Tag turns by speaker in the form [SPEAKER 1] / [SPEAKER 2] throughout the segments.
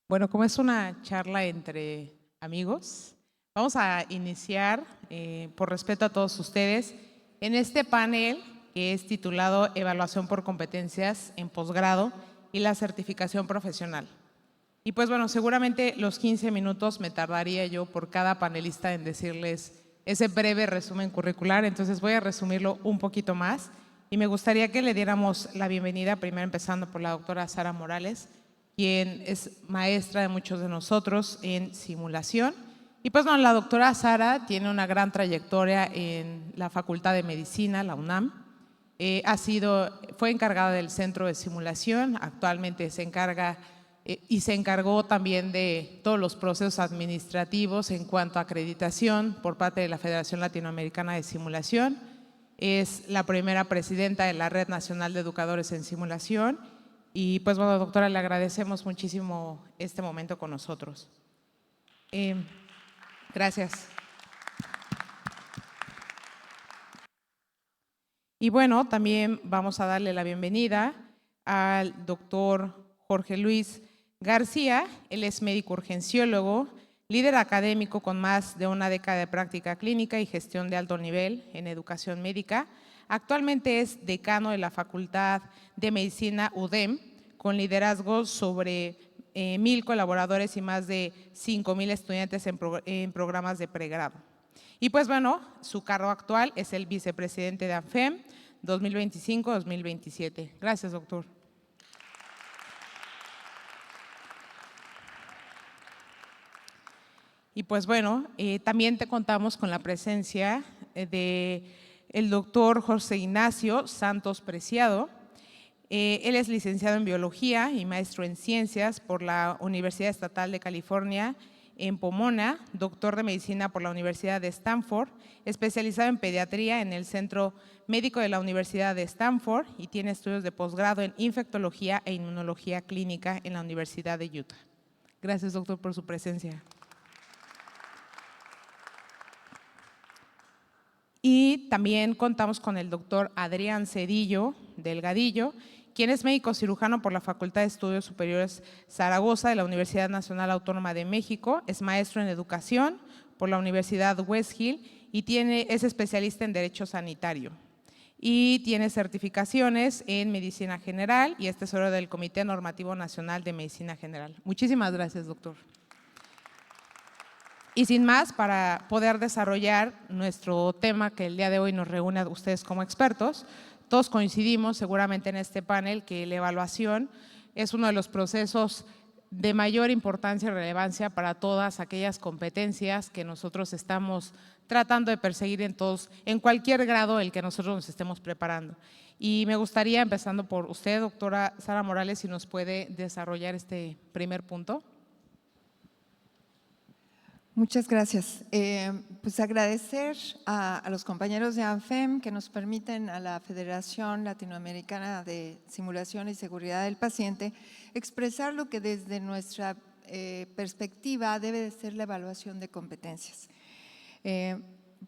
[SPEAKER 1] Bueno, como es una charla entre amigos, vamos a iniciar, por respeto a todos ustedes, en este panel que es titulado Evaluación por competencias en posgrado y la certificación profesional. Y pues bueno, seguramente los 15 minutos me tardaría yo por cada panelista en decirles ese breve resumen curricular, entonces voy a resumirlo un poquito más y me gustaría que le diéramos la bienvenida, primero empezando por la doctora Sara Morales, quien es maestra de muchos de nosotros en simulación. Y pues bueno, la doctora Sara tiene una gran trayectoria en la Facultad de Medicina, la UNAM. Fue encargada del centro de simulación, actualmente se encarga y se encargó también de todos los procesos administrativos en cuanto a acreditación por parte de la Federación Latinoamericana de Simulación. Es la primera presidenta de la Red Nacional de Educadores en Simulación. Y pues bueno, doctora, le agradecemos muchísimo este momento con nosotros. Gracias. Y bueno, también vamos a darle la bienvenida al doctor Jorge Luis García. Él es médico urgenciólogo, líder académico con más de una década de práctica clínica y gestión de alto nivel en educación médica. Actualmente es decano de la Facultad de Medicina UDEM, con liderazgo sobre 1,000 colaboradores y más de 5,000 estudiantes en programas de pregrado. Y pues bueno, su cargo actual es el vicepresidente de ANFEM 2025-2027. Gracias, doctor. Y pues bueno, también te contamos con la presencia del doctor José Ignacio Santos Preciado. Él es licenciado en Biología y maestro en Ciencias por la Universidad Estatal de California en Pomona, doctor de Medicina por la Universidad de Stanford, especializado en Pediatría en el Centro Médico de la Universidad de Stanford y tiene estudios de posgrado en Infectología e Inmunología Clínica en la Universidad de Utah. Gracias, doctor, por su presencia. Y también contamos con el doctor Adrián Cedillo Delgadillo, quien es médico cirujano por la Facultad de Estudios Superiores Zaragoza de la Universidad Nacional Autónoma de México, es maestro en educación por la Universidad West Hill y es especialista en Derecho Sanitario. Y tiene certificaciones en Medicina General y es tesorero del Comité Normativo Nacional de Medicina General. Muchísimas gracias, doctor. Y sin más, para poder desarrollar nuestro tema que el día de hoy nos reúne a ustedes como expertos, todos coincidimos seguramente en este panel que la evaluación es uno de los procesos de mayor importancia y relevancia para todas aquellas competencias que nosotros estamos tratando de perseguir en cualquier grado el que nosotros nos estemos preparando. Y me gustaría, empezando por usted, doctora Sara Morales, si nos puede desarrollar este primer punto.
[SPEAKER 2] Muchas gracias. Pues agradecer a los compañeros de ANFEM que nos permiten a la Federación Latinoamericana de Simulación y Seguridad del Paciente expresar lo que desde nuestra perspectiva debe de ser la evaluación de competencias.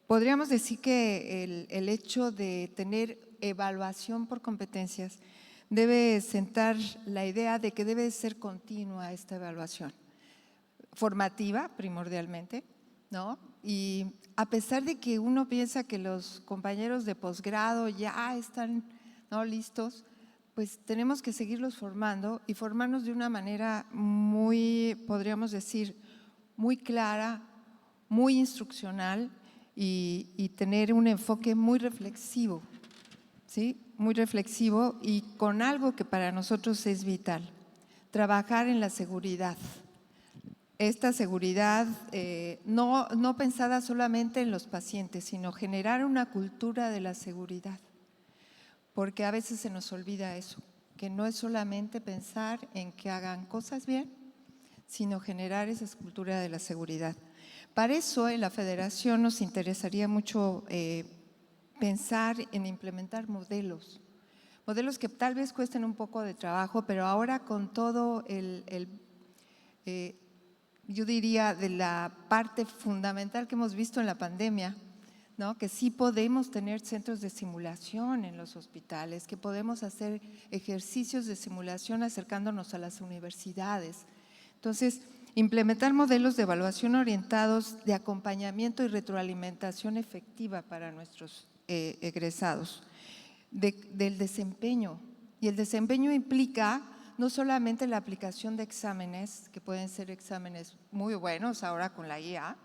[SPEAKER 2] Podríamos decir que el hecho de tener evaluación por competencias debe sentar la idea de que debe ser continua esta evaluación. Formativa primordialmente, ¿no? Y a pesar de que uno piensa que los compañeros de posgrado ya están, ¿no?, listos, pues tenemos que seguirlos formando y formarnos de una manera muy, podríamos decir, muy clara, muy instruccional y tener un enfoque muy reflexivo, ¿sí? Muy reflexivo y con algo que para nosotros es vital, trabajar en la seguridad. Esta seguridad no pensada solamente en los pacientes, sino generar una cultura de la seguridad, porque a veces se nos olvida eso, que no es solamente pensar en que hagan cosas bien, sino generar esa cultura de la seguridad. Para eso en la Federación nos interesaría mucho pensar en implementar modelos que tal vez cuesten un poco de trabajo, pero ahora con todo yo diría, de la parte fundamental que hemos visto en la pandemia, ¿no?, que sí podemos tener centros de simulación en los hospitales, que podemos hacer ejercicios de simulación acercándonos a las universidades, Entonces, implementar modelos de evaluación orientados de acompañamiento y retroalimentación efectiva para nuestros egresados, del desempeño. Y el desempeño implica no solamente la aplicación de exámenes, que pueden ser exámenes muy buenos ahora con la IA,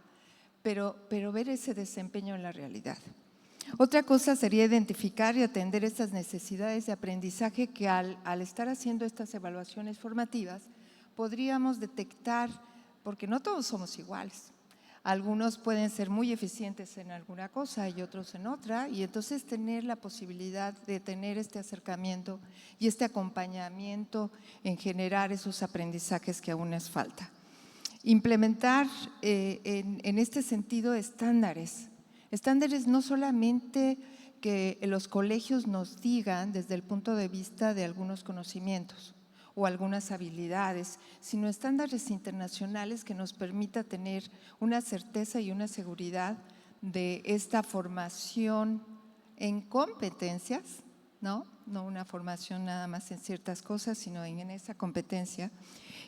[SPEAKER 2] pero ver ese desempeño en la realidad. Otra cosa sería identificar y atender estas necesidades de aprendizaje que al estar haciendo estas evaluaciones formativas podríamos detectar, porque no todos somos iguales. Algunos pueden ser muy eficientes en alguna cosa y otros en otra, y entonces tener la posibilidad de tener este acercamiento y este acompañamiento en generar esos aprendizajes que aún nos falta. Implementar en este sentido estándares no solamente que los colegios nos digan desde el punto de vista de algunos conocimientos o algunas habilidades, sino estándares internacionales que nos permita tener una certeza y una seguridad de esta formación en competencias, ¿no? No una formación nada más en ciertas cosas, sino en esa competencia,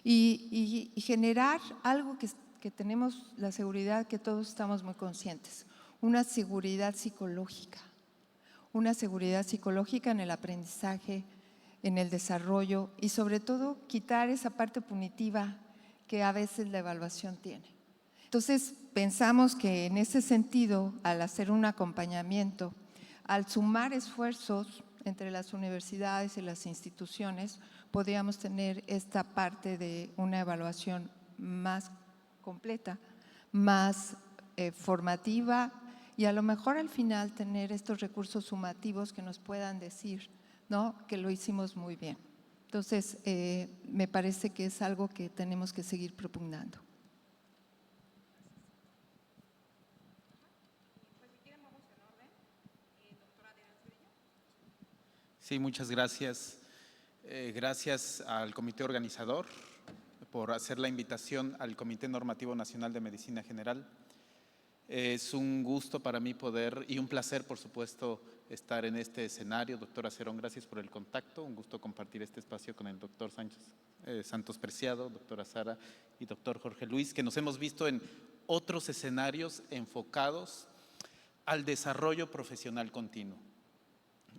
[SPEAKER 2] y generar algo que tenemos la seguridad que todos estamos muy conscientes, una seguridad psicológica en el aprendizaje, en el desarrollo y sobre todo quitar esa parte punitiva que a veces la evaluación tiene. Entonces, pensamos que en ese sentido, al hacer un acompañamiento, al sumar esfuerzos entre las universidades y las instituciones, podríamos tener esta parte de una evaluación más completa, más formativa y a lo mejor al final tener estos recursos sumativos que nos puedan decir, ¿no?, que lo hicimos muy bien. Entonces, me parece que es algo que tenemos que seguir propugnando.
[SPEAKER 3] Sí, muchas gracias. Gracias al comité organizador por hacer la invitación al Comité Normativo Nacional de Medicina General. Es un gusto para mí poder y un placer, por supuesto, estar en este escenario. Doctora Cerón, gracias por el contacto. Un gusto compartir este espacio con el doctor Santos Preciado, doctora Sara y doctor Jorge Luis, que nos hemos visto en otros escenarios enfocados al desarrollo profesional continuo.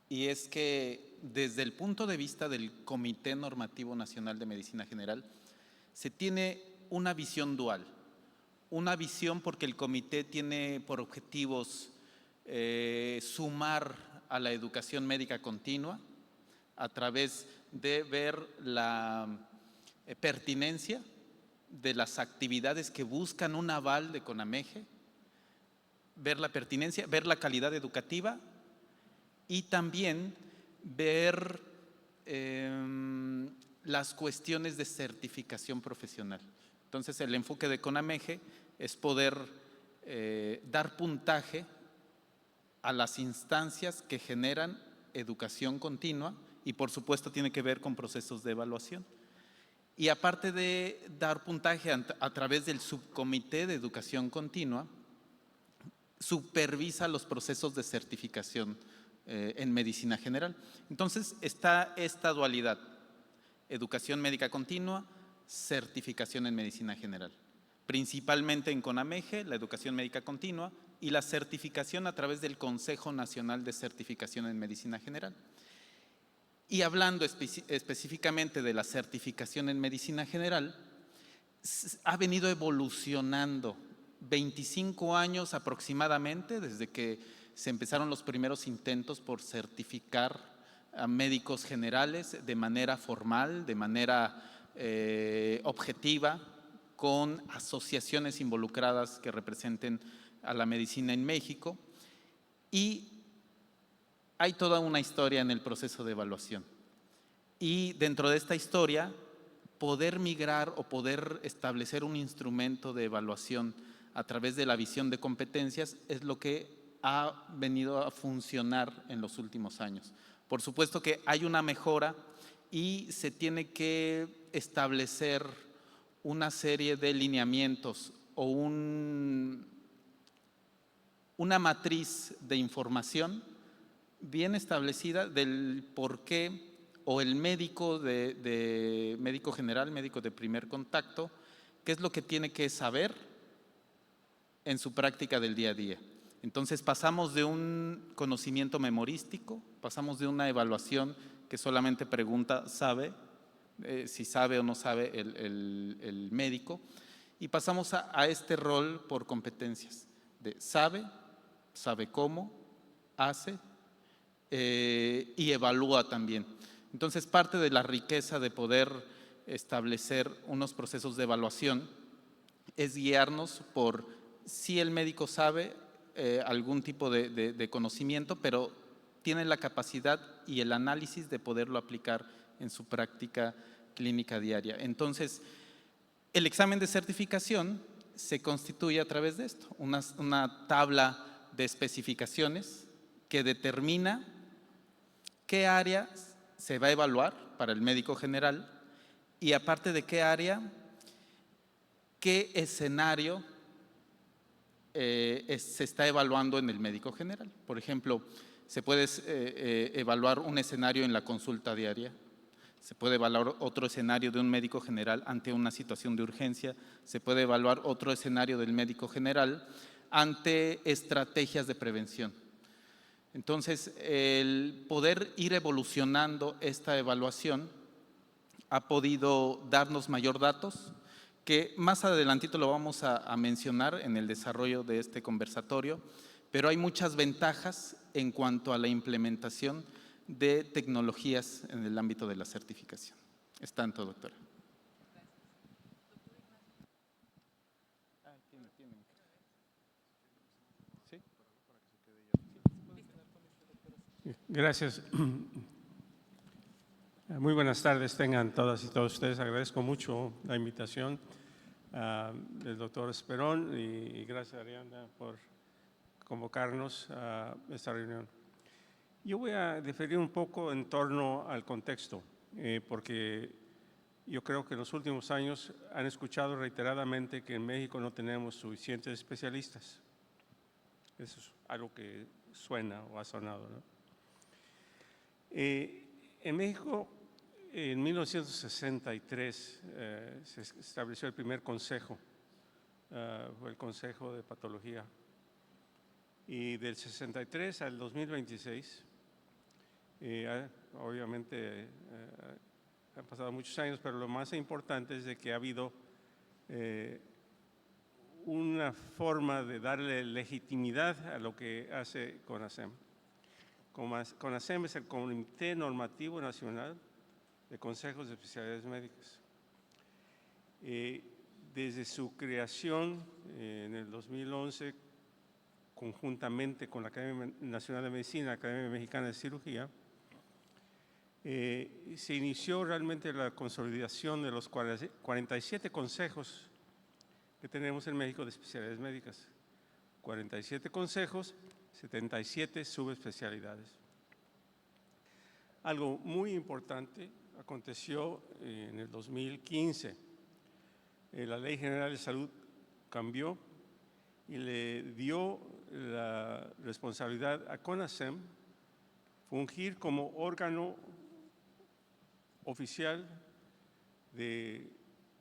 [SPEAKER 3] Y es que desde el punto de vista del Comité Normativo Nacional de Medicina General, se tiene una visión dual. Una visión porque el comité tiene por objetivos sumar a la educación médica continua a través de ver la pertinencia de las actividades que buscan un aval de CONAMEGE, ver la pertinencia, ver la calidad educativa y también ver las cuestiones de certificación profesional. Entonces, el enfoque de CONAMEGE es poder dar puntaje a las instancias que generan educación continua y, por supuesto, tiene que ver con procesos de evaluación. Y aparte de dar puntaje a través del subcomité de educación continua, supervisa los procesos de certificación en medicina general. Entonces, está esta dualidad: educación médica continua, certificación en medicina general. Principalmente en CONAMEGE, la educación médica continua y la certificación a través del Consejo Nacional de Certificación en Medicina General. Y hablando específicamente de la certificación en medicina general, ha venido evolucionando 25 años aproximadamente desde que se empezaron los primeros intentos por certificar a médicos generales de manera formal, de manera objetiva, con asociaciones involucradas que representen a la medicina en México. Y hay toda una historia en el proceso de evaluación. Y dentro de esta historia, poder migrar o poder establecer un instrumento de evaluación a través de la visión de competencias es lo que ha venido a funcionar en los últimos años. Por supuesto que hay una mejora y se tiene que establecer una serie de lineamientos o una matriz de información bien establecida del por qué o el médico de médico general, médico de primer contacto, qué es lo que tiene que saber en su práctica del día a día. Entonces pasamos de un conocimiento memorístico, pasamos de una evaluación que solamente pregunta, ¿sabe? Si sabe o no sabe el médico, y pasamos a este rol por competencias, de sabe cómo, hace y evalúa también. Entonces parte de la riqueza de poder establecer unos procesos de evaluación es guiarnos por si el médico sabe algún tipo de conocimiento, pero tiene la capacidad y el análisis de poderlo aplicar en su práctica clínica diaria. Entonces, el examen de certificación se constituye a través de esto, una tabla de especificaciones que determina qué área se va a evaluar para el médico general y aparte de qué área, qué escenario se está evaluando en el médico general. Por ejemplo, se puede evaluar un escenario en la consulta diaria, se puede evaluar otro escenario de un médico general ante una situación de urgencia, se puede evaluar otro escenario del médico general ante estrategias de prevención. Entonces, el poder ir evolucionando esta evaluación ha podido darnos mayor datos, que más adelantito lo vamos a mencionar en el desarrollo de este conversatorio, pero hay muchas ventajas en cuanto a la implementación de tecnologías en el ámbito de la certificación. Es tanto, doctora.
[SPEAKER 4] Gracias. Muy buenas tardes tengan todas y todos ustedes. Agradezco mucho la invitación del doctor Esperón y gracias, Ariana, por convocarnos a esta reunión. Yo voy a diferir un poco en torno al contexto, porque yo creo que en los últimos años han escuchado reiteradamente que en México no tenemos suficientes especialistas. Eso es algo que suena o ha sonado, ¿no? En México, en 1963, se estableció el primer consejo, fue el Consejo de Patología. Y del 63 al 2026, obviamente han pasado muchos años, pero lo más importante es de que ha habido una forma de darle legitimidad a lo que hace CONASEM. CONASEM es el Comité Normativo Nacional de Consejos de Especialidades Médicas. Desde su creación en el 2011, conjuntamente con la Academia Nacional de Medicina, la Academia Mexicana de Cirugía, se inició realmente la consolidación de los 47 consejos que tenemos en México de especialidades médicas. 47 consejos, 77 subespecialidades. Algo muy importante aconteció en el 2015. La Ley General de Salud cambió y le dio la responsabilidad a CONASEM fungir como órgano oficial de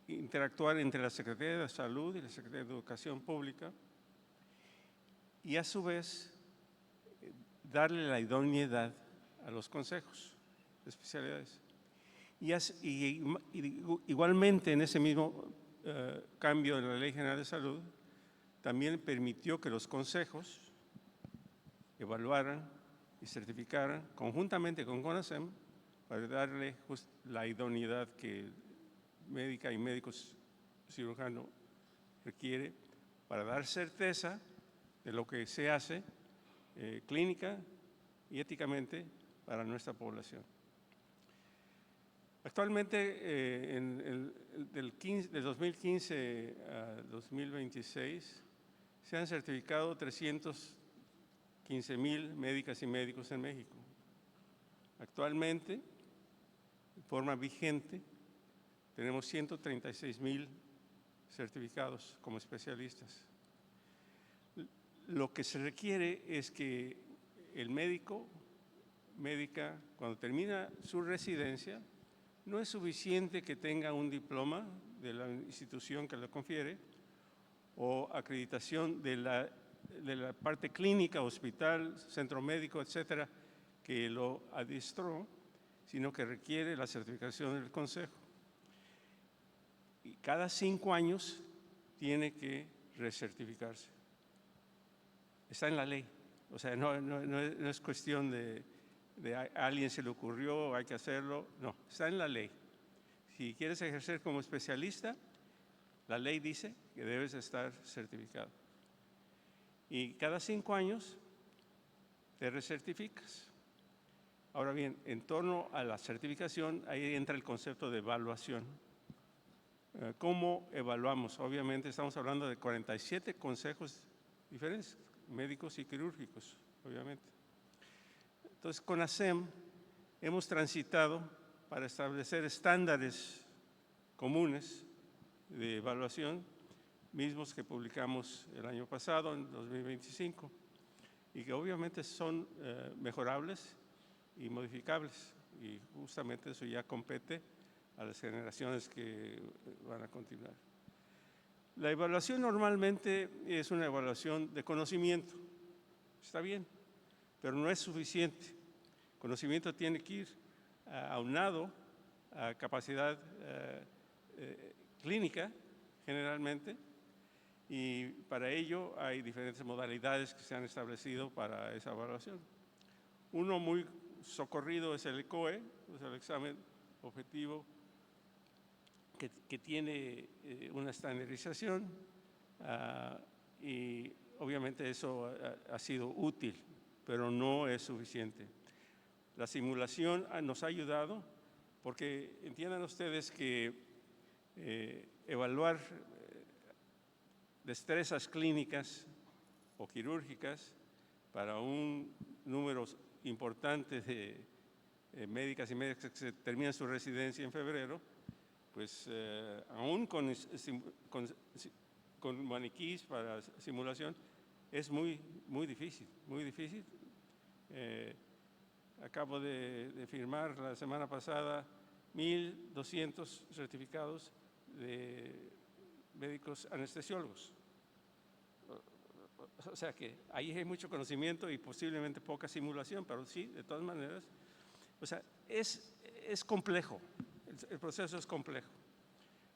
[SPEAKER 4] interactuar entre la Secretaría de Salud y la Secretaría de Educación Pública y a su vez darle la idoneidad a los consejos de especialidades. Y igualmente en ese mismo cambio de la Ley General de Salud, también permitió que los consejos evaluaran y certificaran conjuntamente con CONASEM para darle la idoneidad que médica y médicos cirujano requiere para dar certeza de lo que se hace clínica y éticamente para nuestra población. Actualmente, del 2015 a 2026, se han certificado 315,000 médicas y médicos en México. Actualmente, de forma vigente, tenemos 136,000 certificados como especialistas. Lo que se requiere es que el médico médica, cuando termina su residencia, no es suficiente que tenga un diploma de la institución que lo confiere o acreditación de la parte clínica, hospital, centro médico, etcétera, que lo adiestró, sino que requiere la certificación del consejo. Y cada 5 años tiene que recertificarse. Está en la ley. O sea, no es cuestión de a alguien se le ocurrió, hay que hacerlo. No, está en la ley. Si quieres ejercer como especialista, la ley dice que debes estar certificado. Y cada 5 años te recertificas. Ahora bien, en torno a la certificación, ahí entra el concepto de evaluación. ¿Cómo evaluamos? Obviamente estamos hablando de 47 consejos diferentes, médicos y quirúrgicos, obviamente. Entonces, con ASEM hemos transitado para establecer estándares comunes de evaluación, mismos que publicamos el año pasado, en 2025, y que obviamente son mejorables y modificables, y justamente eso ya compete a las generaciones que van a continuar. La evaluación normalmente es una evaluación de conocimiento, está bien, pero no es suficiente. Conocimiento tiene que ir aunado a capacidad clínica, generalmente, y para ello hay diferentes modalidades que se han establecido para esa evaluación. Uno muy socorrido es el ECOE, es el examen objetivo que tiene una estandarización y obviamente eso ha sido útil, pero no es suficiente. La simulación nos ha ayudado porque entiendan ustedes que evaluar destrezas clínicas o quirúrgicas para un número importante de médicas y médicos que terminan su residencia en febrero, pues aún con maniquís para simulación, es muy difícil, muy difícil. Acabo de firmar la semana pasada 1,200 certificados de médicos anestesiólogos. O sea que ahí hay mucho conocimiento y posiblemente poca simulación, pero sí, de todas maneras, o sea, es complejo, el proceso es complejo.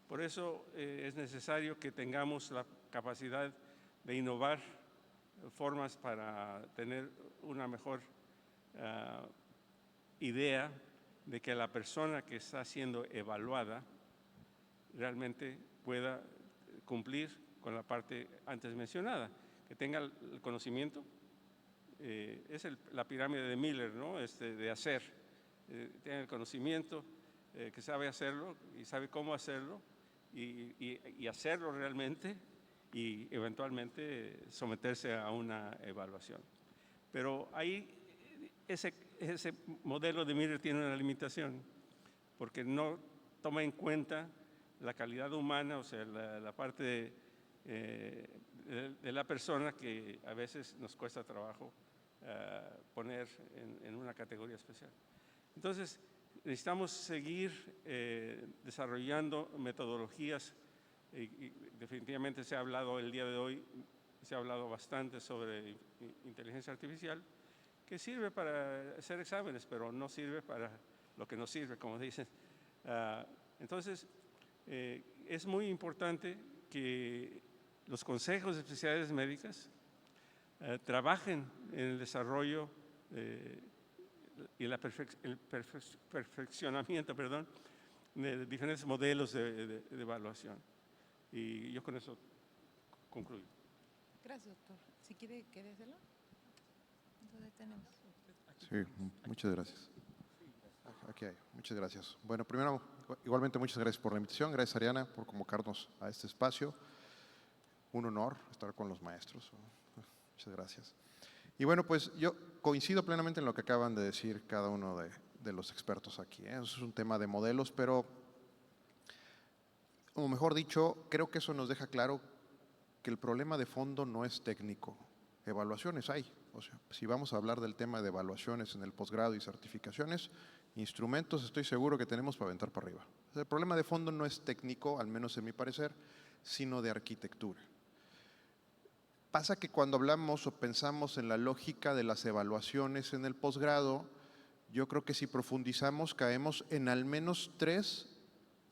[SPEAKER 4] Por eso es necesario que tengamos la capacidad de innovar formas para tener una mejor idea de que la persona que está siendo evaluada realmente pueda cumplir con la parte antes mencionada, que tenga el conocimiento. Es la pirámide de Miller, ¿no? De hacer, tenga el conocimiento, que sabe hacerlo y sabe cómo hacerlo y hacerlo realmente y eventualmente someterse a una evaluación. Pero ahí ese modelo de Miller tiene una limitación porque no toma en cuenta la calidad humana, o sea, la parte de la persona que a veces nos cuesta trabajo poner en una categoría especial. Entonces, necesitamos seguir desarrollando metodologías y definitivamente se ha hablado el día de hoy, se ha hablado bastante sobre inteligencia artificial, que sirve para hacer exámenes, pero no sirve para lo que nos sirve, como dicen. Entonces, es muy importante que los consejos de especialidades médicas trabajen en el desarrollo y el perfeccionamiento, de diferentes modelos de evaluación. Y yo con eso concluyo.
[SPEAKER 1] Gracias, doctor. Si quiere, quédeselo.
[SPEAKER 5] Sí, muchas gracias. Aquí hay, muchas gracias. Bueno, primero, igualmente muchas gracias por la invitación. Gracias, Ariana, por convocarnos a este espacio. Un honor estar con los maestros. Muchas gracias. Y bueno, pues yo coincido plenamente en lo que acaban de decir cada uno de los expertos aquí. Eso es un tema de modelos, pero, o mejor dicho, creo que eso nos deja claro que el problema de fondo no es técnico. evaluaciones hay. O sea, si vamos a hablar del tema de evaluaciones en el posgrado y certificaciones, instrumentos estoy seguro que tenemos para aventar para arriba. El problema de fondo no es técnico, al menos en mi parecer, sino de arquitectura. Pasa que cuando hablamos o pensamos en la lógica de las evaluaciones en el posgrado, yo creo que si profundizamos caemos en al menos 3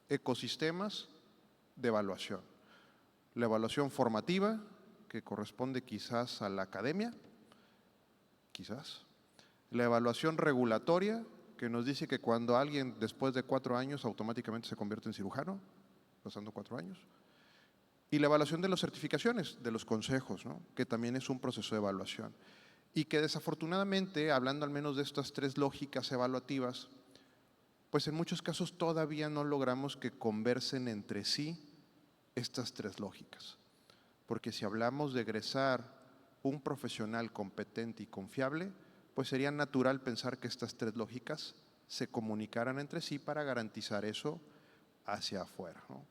[SPEAKER 5] ecosistemas de evaluación. La evaluación formativa, que corresponde quizás a la academia, quizás. La evaluación regulatoria, que nos dice que cuando alguien después de 4 años automáticamente se convierte en cirujano, pasando 4 años. Y la evaluación de las certificaciones, de los consejos, ¿no? Que también es un proceso de evaluación. Y que desafortunadamente, hablando al menos de estas 3 lógicas evaluativas, pues en muchos casos todavía no logramos que conversen entre sí estas 3 lógicas. Porque si hablamos de egresar un profesional competente y confiable, pues sería natural pensar que estas 3 lógicas se comunicaran entre sí para garantizar eso hacia afuera, ¿no?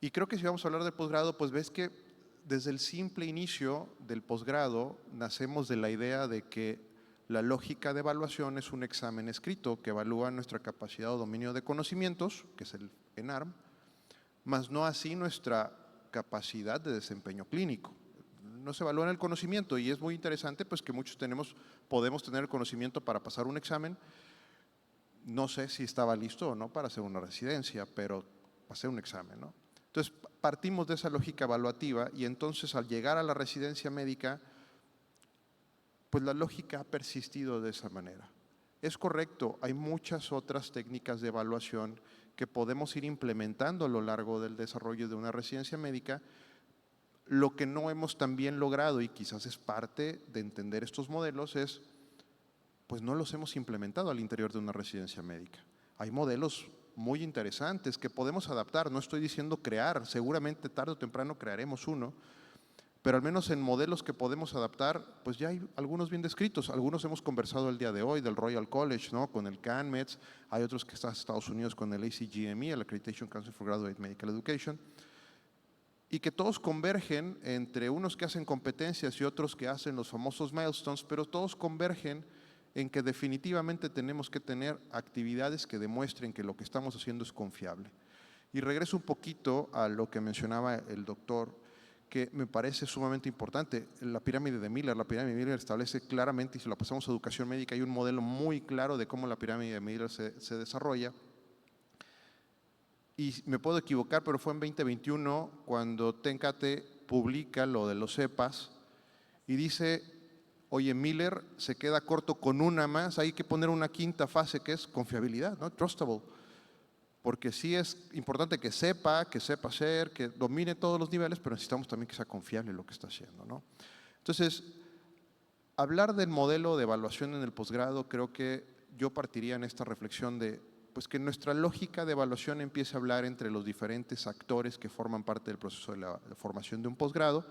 [SPEAKER 5] Y creo que si vamos a hablar del posgrado, pues ves que desde el simple inicio del posgrado nacemos de la idea de que la lógica de evaluación es un examen escrito que evalúa nuestra capacidad o dominio de conocimientos, que es el ENARM, más no así nuestra capacidad de desempeño clínico. No se evalúa en el conocimiento y es muy interesante pues que muchos podemos tener el conocimiento para pasar un examen. No sé si estaba listo o no para hacer una residencia, pero pasé un examen, ¿no? Entonces partimos de esa lógica evaluativa y entonces al llegar a la residencia médica, pues la lógica ha persistido de esa manera. Es correcto, hay muchas otras técnicas de evaluación que podemos ir implementando a lo largo del desarrollo de una residencia médica. Lo que no hemos también logrado, y quizás es parte de entender estos modelos, es, pues no los hemos implementado al interior de una residencia médica. Hay modelos muy interesantes que podemos adaptar, no estoy diciendo crear, seguramente tarde o temprano crearemos uno, pero al menos en modelos que podemos adaptar, pues ya hay algunos bien descritos. Algunos hemos conversado el día de hoy del Royal College, ¿no? Con el CANMEDS, hay otros que están en Estados Unidos con el ACGME, el Accreditation Council for Graduate Medical Education, y que todos convergen entre unos que hacen competencias y otros que hacen los famosos milestones, pero todos convergen en que definitivamente tenemos que tener actividades que demuestren que lo que estamos haciendo es confiable. Y regreso un poquito a lo que mencionaba el doctor, que me parece sumamente importante, la pirámide de Miller. La pirámide de Miller establece claramente, y si la pasamos a educación médica, hay un modelo muy claro de cómo la pirámide de Miller se desarrolla. Y me puedo equivocar, pero fue en 2021 cuando Tencate publica lo de los CEPAS y dice, oye, Miller se queda corto con una más, hay que poner una quinta fase que es confiabilidad, ¿no? Trustable. Porque sí es importante que sepa hacer, que domine todos los niveles, pero necesitamos también que sea confiable lo que está haciendo, ¿no? Entonces, hablar del modelo de evaluación en el posgrado, creo que yo partiría en esta reflexión de pues que nuestra lógica de evaluación empiece a hablar entre los diferentes actores que forman parte del proceso de la formación de un posgrado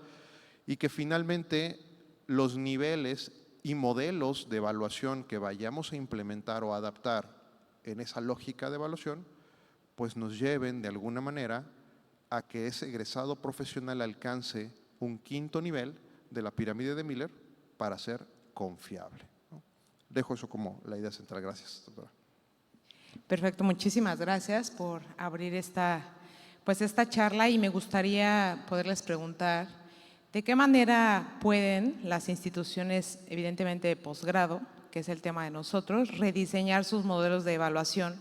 [SPEAKER 5] y que finalmente los niveles y modelos de evaluación que vayamos a implementar o adaptar en esa lógica de evaluación, pues nos lleven de alguna manera a que ese egresado profesional alcance un quinto nivel de la pirámide de Miller para ser confiable, ¿no? Dejo eso como la idea central. Gracias, doctora.
[SPEAKER 1] Perfecto, muchísimas gracias por abrir esta charla y me gustaría poderles preguntar de qué manera pueden las instituciones, evidentemente de posgrado, que es el tema de nosotros, rediseñar sus modelos de evaluación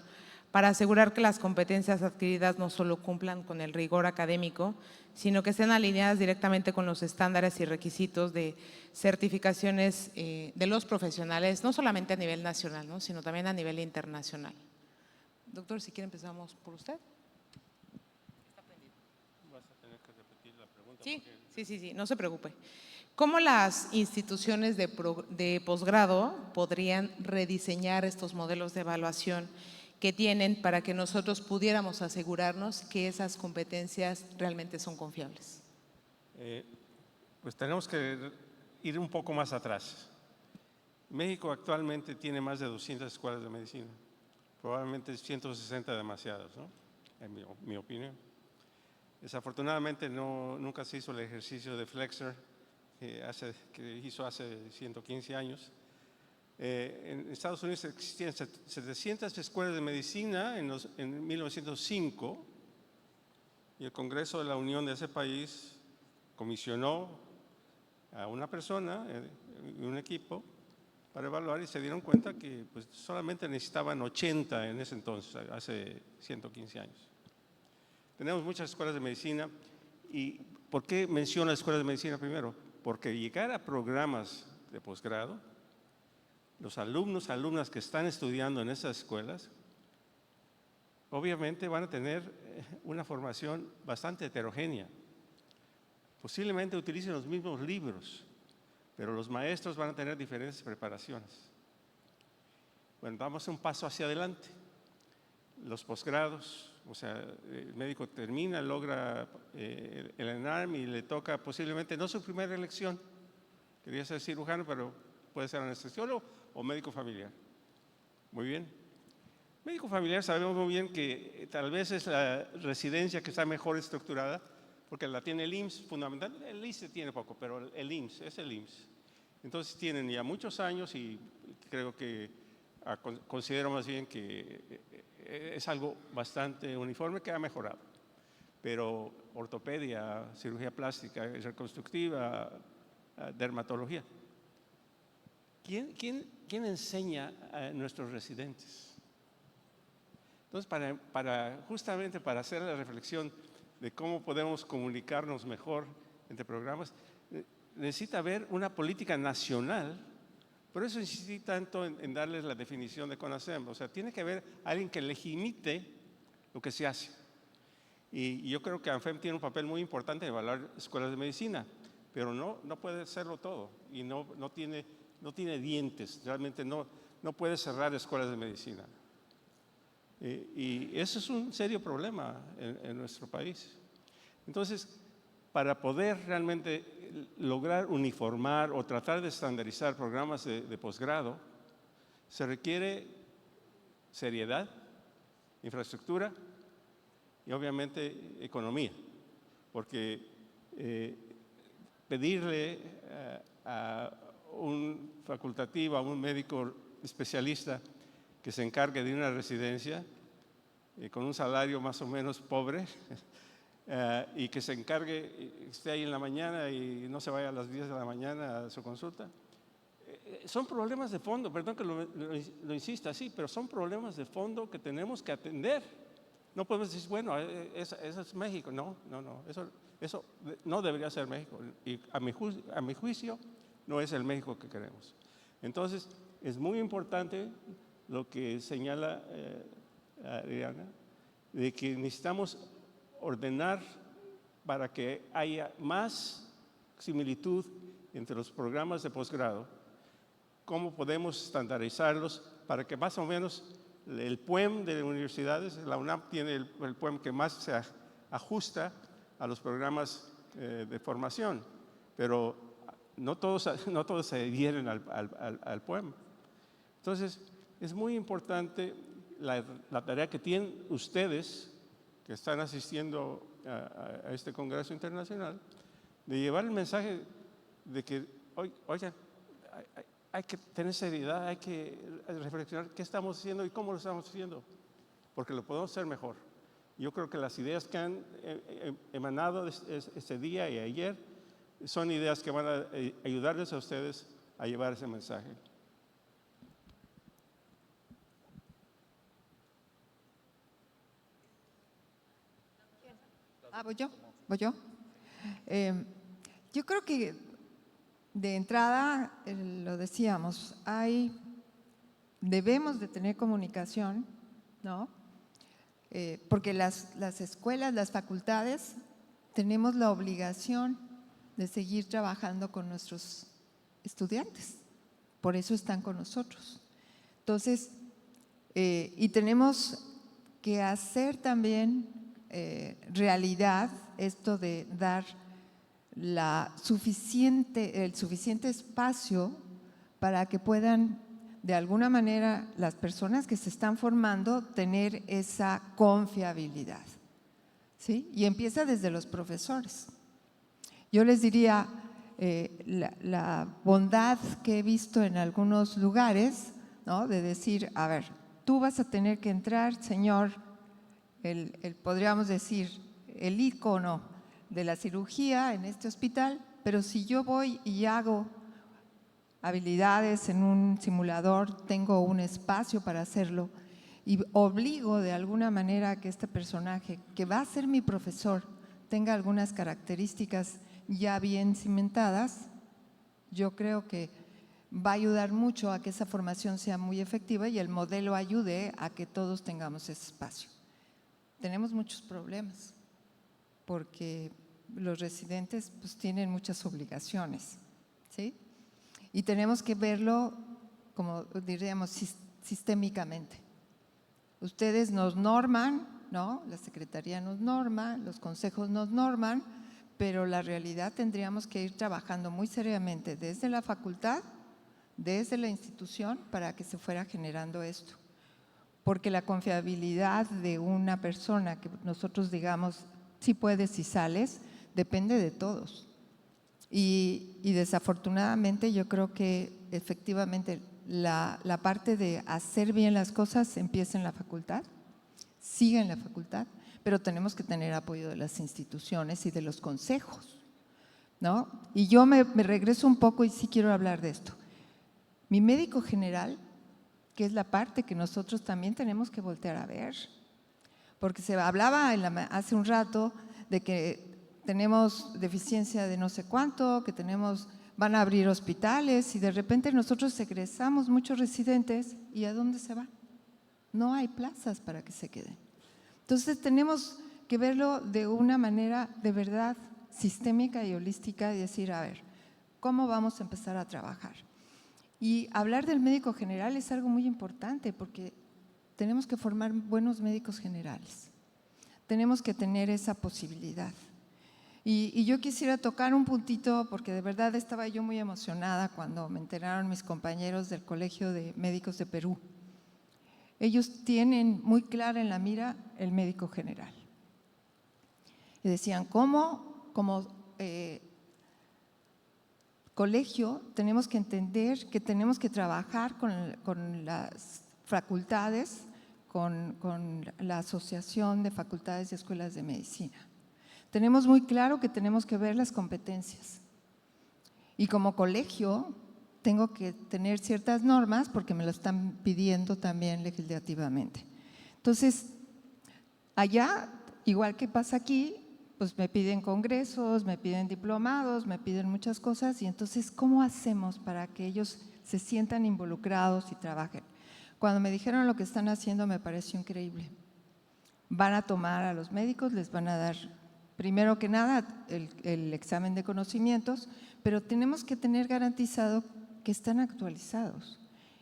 [SPEAKER 1] para asegurar que las competencias adquiridas no solo cumplan con el rigor académico, sino que estén alineadas directamente con los estándares y requisitos de certificaciones de los profesionales, no solamente a nivel nacional, ¿no? Sino también a nivel internacional. Doctor, si quiere empezamos por usted.
[SPEAKER 4] Vas a tener que repetir la pregunta.
[SPEAKER 1] Sí, no se preocupe. ¿Cómo las instituciones de posgrado podrían rediseñar estos modelos de evaluación que tienen para que nosotros pudiéramos asegurarnos que esas competencias realmente son confiables?
[SPEAKER 4] Pues tenemos que ir un poco más atrás. México actualmente tiene más de 200 escuelas de medicina. Probablemente 160 demasiadas, ¿no? En mi opinión. Desafortunadamente nunca se hizo el ejercicio de Flexer que hizo hace 115 años. En Estados Unidos existían 700 escuelas de medicina en 1905 y el Congreso de la Unión de ese país comisionó a una persona y un equipo para evaluar y se dieron cuenta que pues, solamente necesitaban 80 en ese entonces, hace 115 años. Tenemos muchas escuelas de medicina y ¿por qué menciono las escuelas de medicina primero? Porque llegar a programas de posgrado, los alumnas que están estudiando en esas escuelas, obviamente van a tener una formación bastante heterogénea. Posiblemente utilicen los mismos libros, pero los maestros van a tener diferentes preparaciones. Bueno, damos un paso hacia adelante. Los posgrados, o sea, el médico termina, logra el ENARM y le toca posiblemente, no su primera elección, quería ser cirujano, pero puede ser anestesiólogo o médico familiar. Muy bien. Médico familiar sabemos muy bien que tal vez es la residencia que está mejor estructurada, porque la tiene el IMSS fundamental. El ISSSTE tiene poco, pero el IMSS es el IMSS. Entonces tienen ya muchos años y creo que considero más bien que es algo bastante uniforme que ha mejorado. Pero ortopedia, cirugía plástica, reconstructiva, dermatología. ¿Quién enseña a nuestros residentes? Entonces, justamente para hacer la reflexión de cómo podemos comunicarnos mejor entre programas, necesita haber una política nacional. Por eso insistí tanto en darles la definición de CONASEM. O sea, tiene que haber alguien que legitime lo que se hace. Y yo creo que ANFEM tiene un papel muy importante en evaluar escuelas de medicina, pero no puede hacerlo todo y no tiene dientes, realmente no puede cerrar escuelas de medicina. Y eso es un serio problema en nuestro país. Entonces, para poder realmente lograr uniformar o tratar de estandarizar programas de posgrado, se requiere seriedad, infraestructura y obviamente economía, porque pedirle a un facultativo, a un médico especialista que se encargue de una residencia con un salario más o menos pobre y que se encargue, esté ahí en la mañana y no se vaya a las 10 de la mañana a su consulta. Son problemas de fondo, perdón que lo insista así, pero son problemas de fondo que tenemos que atender. No podemos decir, bueno, eso es México. No, eso no debería ser México. Y a mi juicio, no es el México que queremos. Entonces, es muy importante lo que señala Adriana, de que necesitamos ordenar para que haya más similitud entre los programas de posgrado, cómo podemos estandarizarlos para que más o menos el PUEM de universidades, la UNAM tiene el PUEM que más se ajusta a los programas de formación, pero no todos se adhieren al PUEM. Entonces, es muy importante la tarea que tienen ustedes que están asistiendo a este Congreso Internacional, de llevar el mensaje de que, oigan, hay que tener seriedad, hay que reflexionar qué estamos haciendo y cómo lo estamos haciendo, porque lo podemos hacer mejor. Yo creo que las ideas que han emanado este día y ayer son ideas que van a ayudarles a ustedes a llevar ese mensaje.
[SPEAKER 2] ¿Voy yo? Yo creo que de entrada, lo decíamos, debemos de tener comunicación, ¿no? Porque las escuelas, las facultades, tenemos la obligación de seguir trabajando con nuestros estudiantes. Por eso están con nosotros. Entonces, y tenemos que hacer también realidad esto de dar el suficiente espacio para que puedan, de alguna manera, las personas que se están formando, tener esa confiabilidad, ¿sí? Y empieza desde los profesores. Yo les diría, la bondad que he visto en algunos lugares, ¿no? De decir, a ver, tú vas a tener que entrar, señor, podríamos decir, el ícono de la cirugía en este hospital, pero si yo voy y hago habilidades en un simulador, tengo un espacio para hacerlo y obligo de alguna manera a que este personaje, que va a ser mi profesor, tenga algunas características ya bien cimentadas, yo creo que va a ayudar mucho a que esa formación sea muy efectiva y el modelo ayude a que todos tengamos ese espacio. Tenemos muchos problemas porque los residentes pues tienen muchas obligaciones, ¿sí? Y tenemos que verlo, como diríamos, sistémicamente. Ustedes nos norman, ¿no? La Secretaría nos norma, los consejos nos norman, pero la realidad tendríamos que ir trabajando muy seriamente desde la facultad, desde la institución, para que se fuera generando esto. Porque la confiabilidad de una persona que nosotros digamos, si puedes, si sales, depende de todos. Y desafortunadamente yo creo que efectivamente la parte de hacer bien las cosas empieza en la facultad, sigue en la facultad, pero tenemos que tener apoyo de las instituciones y de los consejos, ¿no? Y yo me regreso un poco y sí quiero hablar de esto. Mi médico general, que es la parte que nosotros también tenemos que voltear a ver, porque se hablaba hace un rato de que tenemos deficiencia de no sé cuánto, que van a abrir hospitales y de repente nosotros egresamos muchos residentes y ¿a dónde se van? No hay plazas para que se queden. Entonces tenemos que verlo de una manera de verdad sistémica y holística y decir, a ver, ¿cómo vamos a empezar a trabajar? Y hablar del médico general es algo muy importante porque tenemos que formar buenos médicos generales. Tenemos que tener esa posibilidad. Y yo quisiera tocar un puntito porque de verdad estaba yo muy emocionada cuando me enteraron mis compañeros del Colegio de Médicos de Perú. Ellos tienen muy clara en la mira el médico general. Y decían, ¿cómo como colegio tenemos que entender que tenemos que trabajar con las facultades, con la Asociación de Facultades y Escuelas de Medicina? Tenemos muy claro que tenemos que ver las competencias. Y como colegio tengo que tener ciertas normas porque me lo están pidiendo también legislativamente. Entonces, allá, igual que pasa aquí, pues me piden congresos, me piden diplomados, me piden muchas cosas y entonces, ¿cómo hacemos para que ellos se sientan involucrados y trabajen? Cuando me dijeron lo que están haciendo me pareció increíble. Van a tomar a los médicos, les van a dar primero que nada el examen de conocimientos, pero tenemos que tener garantizado que están actualizados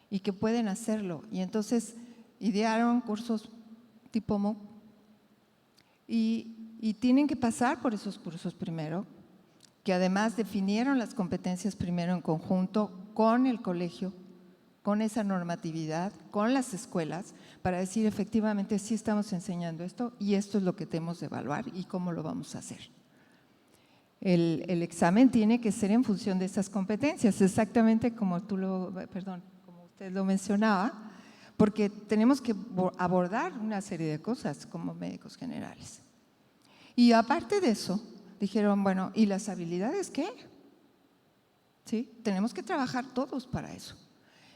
[SPEAKER 2] y que pueden hacerlo. Y entonces idearon cursos tipo MOOC y tienen que pasar por esos cursos primero, que además definieron las competencias primero en conjunto con el colegio, con esa normatividad, con las escuelas, para decir efectivamente sí estamos enseñando esto y esto es lo que tenemos de evaluar y cómo lo vamos a hacer. El examen tiene que ser en función de esas competencias, exactamente como usted lo mencionaba, porque tenemos que abordar una serie de cosas como médicos generales. Y aparte de eso, dijeron, bueno, ¿y las habilidades qué? ¿Sí? Tenemos que trabajar todos para eso.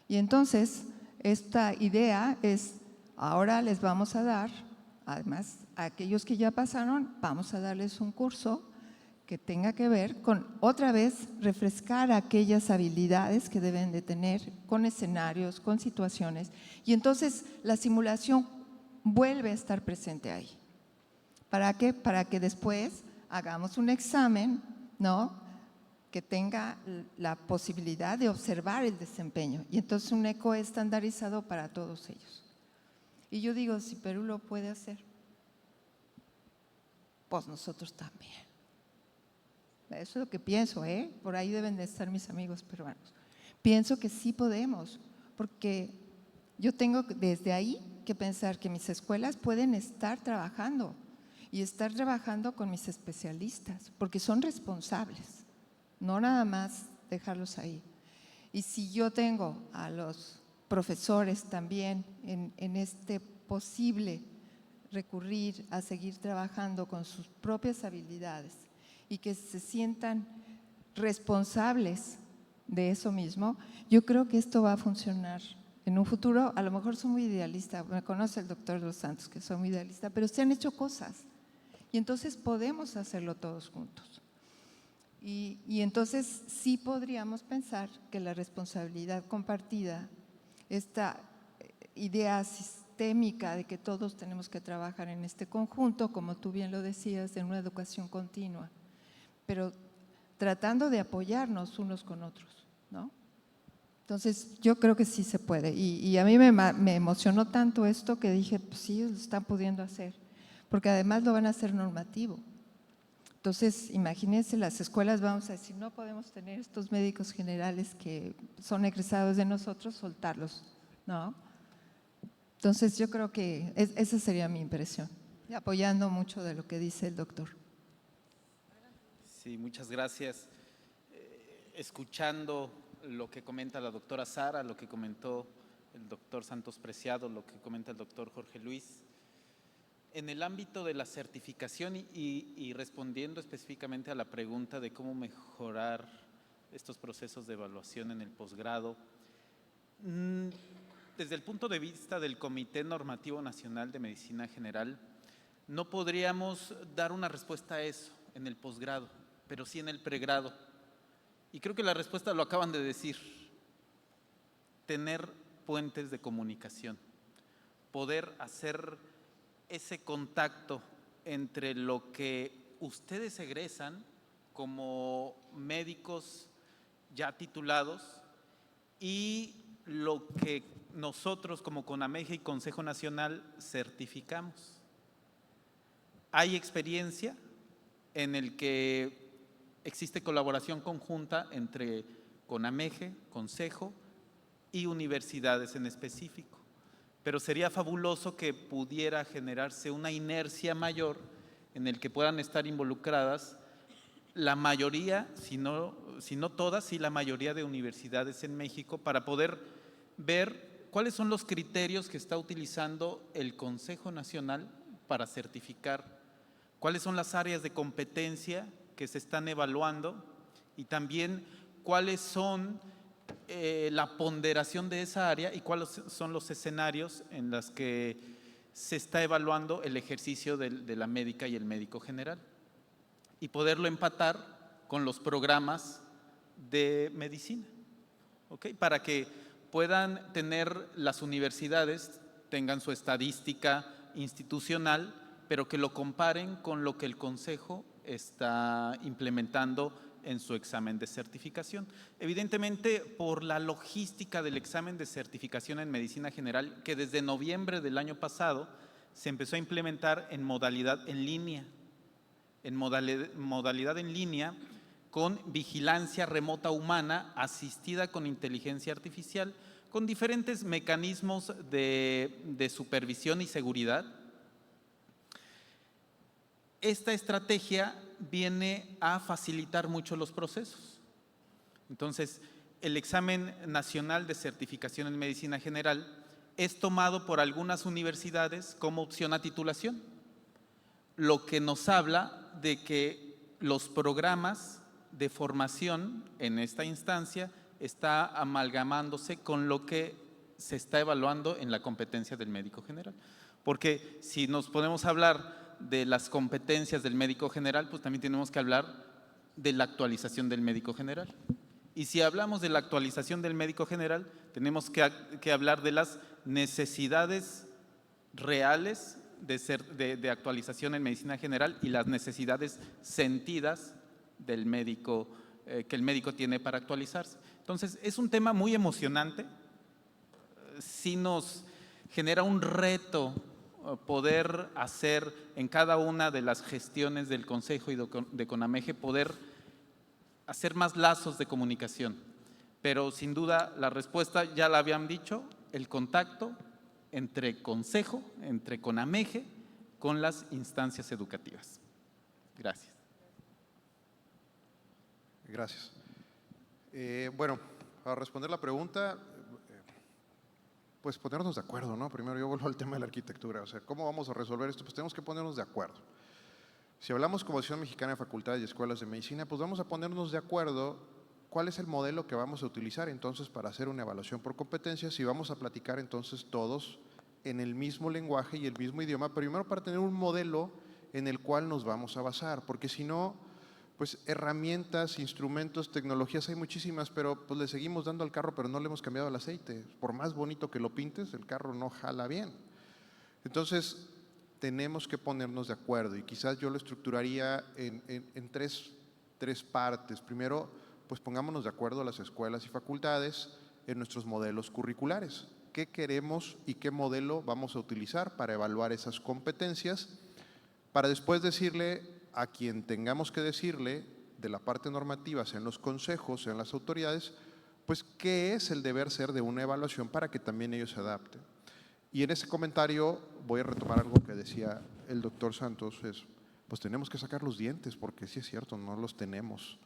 [SPEAKER 2] Y entonces, esta idea es, ahora les vamos a dar, además, a aquellos que ya pasaron, vamos a darles un curso que tenga que ver con, otra vez, refrescar aquellas habilidades que deben de tener con escenarios, con situaciones. Y entonces, la simulación vuelve a estar presente ahí. ¿Para qué? Para que después hagamos un examen, ¿no?, que tenga la posibilidad de observar el desempeño. Y entonces un eco estandarizado para todos ellos. Y yo digo, si Perú lo puede hacer, pues nosotros también. Eso es lo que pienso, por ahí deben de estar mis amigos peruanos. Pienso que sí podemos, porque yo tengo desde ahí que pensar que mis escuelas pueden estar trabajando y estar trabajando con mis especialistas, porque son responsables, no nada más dejarlos ahí. Y si yo tengo a los profesores también en este posible recurrir a seguir trabajando con sus propias habilidades y que se sientan responsables de eso mismo, yo creo que esto va a funcionar en un futuro. A lo mejor soy muy idealista, me conoce el doctor Dos Santos que soy muy idealista, pero se han hecho cosas y entonces podemos hacerlo todos juntos. Y entonces sí podríamos pensar que la responsabilidad compartida, esta idea sistémica de que todos tenemos que trabajar en este conjunto, como tú bien lo decías, de una educación continua, pero tratando de apoyarnos unos con otros, ¿no? Entonces, yo creo que sí se puede. Y a mí me emocionó tanto esto que dije, pues sí, lo están pudiendo hacer, porque además lo van a hacer normativo. Entonces, imagínense, las escuelas vamos a decir, no podemos tener estos médicos generales que son egresados de nosotros, soltarlos, ¿no? Entonces, yo creo que esa sería mi impresión, y apoyando mucho de lo que dice el doctor.
[SPEAKER 3] Sí, muchas gracias. Escuchando lo que comenta la doctora Sara, lo que comentó el doctor Santos Preciado, lo que comenta el doctor Jorge Luis, en el ámbito de la certificación y respondiendo específicamente a la pregunta de cómo mejorar estos procesos de evaluación en el posgrado, desde el punto de vista del Comité Normativo Nacional de Medicina General, no podríamos dar una respuesta a eso en el posgrado, pero sí en el pregrado. Y creo que la respuesta lo acaban de decir: tener puentes de comunicación, poder hacer ese contacto entre lo que ustedes egresan como médicos ya titulados y lo que nosotros como CONAMEGE y Consejo Nacional certificamos. Hay experiencia en el que existe colaboración conjunta entre CONAMEGE, Consejo y universidades en específico, pero sería fabuloso que pudiera generarse una inercia mayor en el que puedan estar involucradas la mayoría, si no todas, sí la mayoría de universidades en México, para poder ver cuáles son los criterios que está utilizando el Consejo Nacional para certificar, cuáles son las áreas de competencia que se están evaluando y también cuáles son la ponderación de esa área y cuáles son los escenarios en los que se está evaluando el ejercicio de la médica y el médico general, y poderlo empatar con los programas de medicina, ¿ok? Para que puedan tener las universidades, tengan su estadística institucional, pero que lo comparen con lo que el Consejo está implementando en su examen de certificación. Evidentemente, por la logística del examen de certificación en medicina general, que desde noviembre del año pasado se empezó a implementar en modalidad en línea, con vigilancia remota humana asistida con inteligencia artificial, con diferentes mecanismos de supervisión y seguridad. Esta estrategia viene a facilitar mucho los procesos. Entonces, el examen nacional de certificación en medicina general es tomado por algunas universidades como opción a titulación, lo que nos habla de que los programas de formación en esta instancia está amalgamándose con lo que se está evaluando en la competencia del médico general. Porque si nos podemos hablar de las competencias del médico general, pues también tenemos que hablar de la actualización del médico general. Y si hablamos de la actualización del médico general, tenemos que hablar de las necesidades reales de actualización en medicina general y las necesidades sentidas del médico, que el médico tiene para actualizarse. Entonces, es un tema muy emocionante, sí nos genera un reto poder hacer en cada una de las gestiones del Consejo y de CONAMEGE, poder hacer más lazos de comunicación. Pero sin duda la respuesta ya la habían dicho: el contacto entre Consejo, entre CONAMEGE, con las instancias educativas. Gracias.
[SPEAKER 5] Gracias. Bueno, para responder la pregunta, pues ponernos de acuerdo, ¿no? Primero yo vuelvo al tema de la arquitectura, o sea, ¿cómo vamos a resolver esto? Pues tenemos que ponernos de acuerdo. Si hablamos como Asociación Mexicana de Facultades y Escuelas de Medicina, pues vamos a ponernos de acuerdo cuál es el modelo que vamos a utilizar entonces para hacer una evaluación por competencias y vamos a platicar entonces todos en el mismo lenguaje y el mismo idioma, primero para tener un modelo en el cual nos vamos a basar, porque si no, pues herramientas, instrumentos, tecnologías hay muchísimas, pero pues le seguimos dando al carro, pero no le hemos cambiado el aceite. Por más bonito que lo pintes, el carro no jala bien. Entonces, tenemos que ponernos de acuerdo y quizás yo lo estructuraría en tres partes. Primero, pues pongámonos de acuerdo las escuelas y facultades en nuestros modelos curriculares. ¿Qué queremos y qué modelo vamos a utilizar para evaluar esas competencias? Para después decirle a quien tengamos que decirle de la parte normativa, sean los consejos, sean las autoridades, pues qué es el deber ser de una evaluación para que también ellos se adapten. Y en ese comentario voy a retomar algo que decía el doctor Santos, pues tenemos que sacar los dientes, porque sí es cierto, no los tenemos.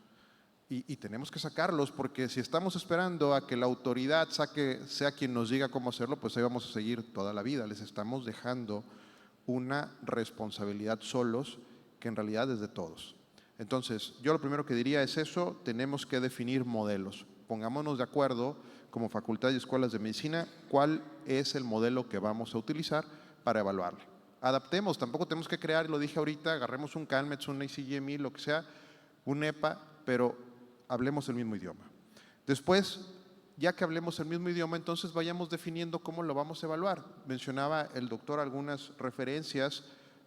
[SPEAKER 5] Y tenemos que sacarlos, porque si estamos esperando a que la autoridad sea quien nos diga cómo hacerlo, pues ahí vamos a seguir toda la vida. Les estamos dejando una responsabilidad solos, que en realidad es de todos. Entonces, yo lo primero que diría es eso, tenemos que definir modelos. Pongámonos de acuerdo como facultad y escuelas de medicina, cuál es el modelo que vamos a utilizar para evaluarlo. Adaptemos, tampoco tenemos que crear, lo dije ahorita, agarremos un CALMETS, un ACGME, lo que sea, un EPA, pero hablemos el mismo idioma. Después, ya que hablemos el mismo idioma, entonces vayamos definiendo cómo lo vamos a evaluar. Mencionaba el doctor algunas referencias,